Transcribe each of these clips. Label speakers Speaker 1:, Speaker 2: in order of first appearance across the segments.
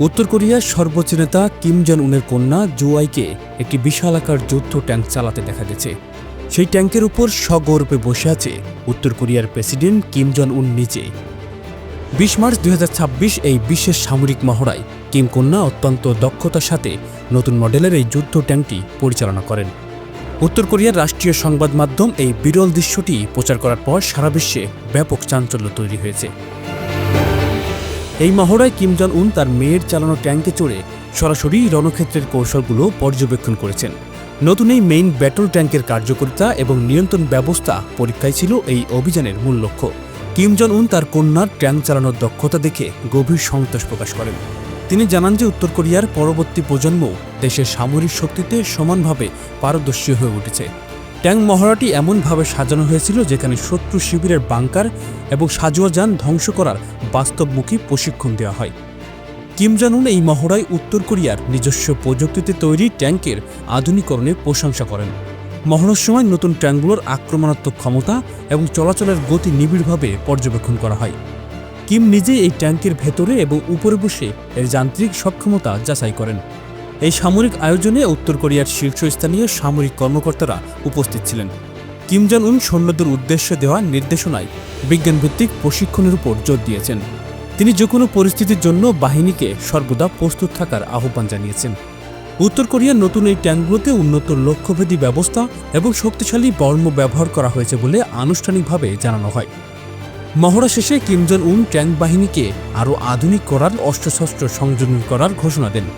Speaker 1: উত্তর কোরিয়ার সর্বোচ্চ নেতা কিম জন উনের কন্যা জো আইকে একটি বিশালাকার যুদ্ধ ট্যাঙ্ক চালাতে দেখা গেছে। সেই ট্যাঙ্কের উপর সগৌরবে বসে আছে উত্তর কোরিয়ার প্রেসিডেন্ট কিম জন উন নিজে। ২০ মার্চ ২০২৬ এই বিশেষ সামরিক মহড়ায় কিম কন্যা অত্যন্ত দক্ষতার সাথে নতুন মডেলের এই যুদ্ধ ট্যাঙ্কটি পরিচালনা করেন। উত্তর কোরিয়ার রাষ্ট্রীয় সংবাদ মাধ্যম এই বিরল দৃশ্যটি প্রচার করার পর সারা বিশ্বে ব্যাপক চাঞ্চল্য তৈরি হয়েছে। এই মহড়ায় কিম জন উন তার মেয়ের চালানো ট্যাঙ্কে চড়ে সরাসরি রণক্ষেত্রের কৌশলগুলো পর্যবেক্ষণ করেছেন। নতুন এই মেইন ব্যাটল ট্যাঙ্কের কার্যকারিতা এবং নিয়ন্ত্রণ ব্যবস্থা পরীক্ষায় ছিল এই অভিযানের মূল লক্ষ্য। কিম জন উন তার কন্যার ট্যাঙ্ক চালানোর দক্ষতা দেখে গভীর সন্তোষ প্রকাশ করেন। তিনি জানান যে উত্তর কোরিয়ার পরবর্তী প্রজন্ম দেশের সামরিক শক্তিতে সমানভাবে পারদর্শী হয়ে উঠেছে। ট্যাঙ্ক মহড়াটি এমনভাবে সাজানো হয়েছিল যেখানে শত্রু শিবিরের বাংকার এবং সাজোয়া যান ধ্বংস করার বাস্তবমুখী প্রশিক্ষণ দেওয়া হয়। কিম জন উন এই মহড়ায় উত্তর কোরিয়ার নিজস্ব প্রযুক্তিতে তৈরি ট্যাঙ্কের আধুনিকরণে প্রশংসা করেন। মহড়ার সময় নতুন ট্যাঙ্কগুলোর আক্রমণাত্মক ক্ষমতা এবং চলাচলের গতি নিবিড়ভাবে পর্যবেক্ষণ করা হয়। কিম নিজেই এই ট্যাঙ্কের ভেতরে এবং উপরে বসে এর যান্ত্রিক সক্ষমতা যাচাই করেন। এই সামরিক আয়োজনে উত্তর কোরিয়ার শীর্ষস্থানীয় সামরিক কর্মকর্তারা উপস্থিত ছিলেন। কিম জন উন সৈন্যদের উদ্দেশ্যে দেওয়া নির্দেশনায় বিজ্ঞানভিত্তিক প্রশিক্ষণের উপর জোর দিয়েছেন। তিনি যে কোনো পরিস্থিতির জন্য বাহিনীকে সর্বদা প্রস্তুত থাকার আহ্বান জানিয়েছেন। উত্তর কোরিয়ার নতুন এই ট্যাঙ্কগুলোতে উন্নত লক্ষ্যভেদী ব্যবস্থা এবং শক্তিশালী বর্ম ব্যবহার করা হয়েছে বলে আনুষ্ঠানিকভাবে জানানো হয়। মহড়া শেষে কিম জন উন ট্যাঙ্ক বাহিনীকে আরও আধুনিক করার অস্ত্রশস্ত্র সংযোজন করার ঘোষণা দেন।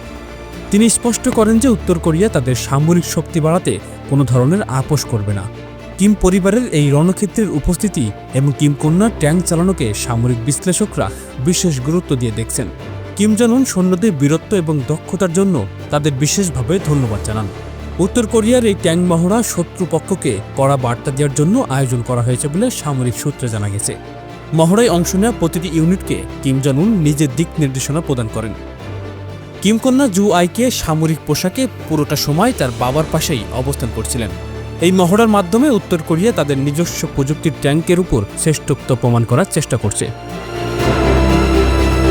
Speaker 1: তিনি স্পষ্ট করেন যে উত্তর কোরিয়া তাদের সামরিক শক্তি বাড়াতে কোনো ধরনের আপোষ করবে না। কিম পরিবারের এই রণক্ষেত্রের উপস্থিতি এবং কিম কন্যার ট্যাঙ্ক চালানোকে সামরিক বিশ্লেষকরা বিশেষ গুরুত্ব দিয়ে দেখছেন। কিম জন উন সৈন্যদের বীরত্ব এবং দক্ষতার জন্য তাদের বিশেষভাবে ধন্যবাদ জানান। উত্তর কোরিয়ার এই ট্যাঙ্ক মহড়া শত্রুপক্ষকে কড়া বার্তা দেওয়ার জন্য আয়োজন করা হয়েছে বলে সামরিক সূত্রে জানা গেছে। মহড়ায় অংশ নেওয়া প্রতিটি ইউনিটকে কিম জন উন নিজের দিক নির্দেশনা প্রদান করেন। কিম কন্যা জো আইকে সামরিক পোশাকে পুরোটা সময় তার বাবার পাশেই অবস্থান করছিলেন। এই মহড়ার মাধ্যমে উত্তর কোরিয়া তাদের নিজস্ব প্রযুক্তির ট্যাঙ্কের উপর শ্রেষ্ঠত্ব প্রমাণ করার চেষ্টা করছে।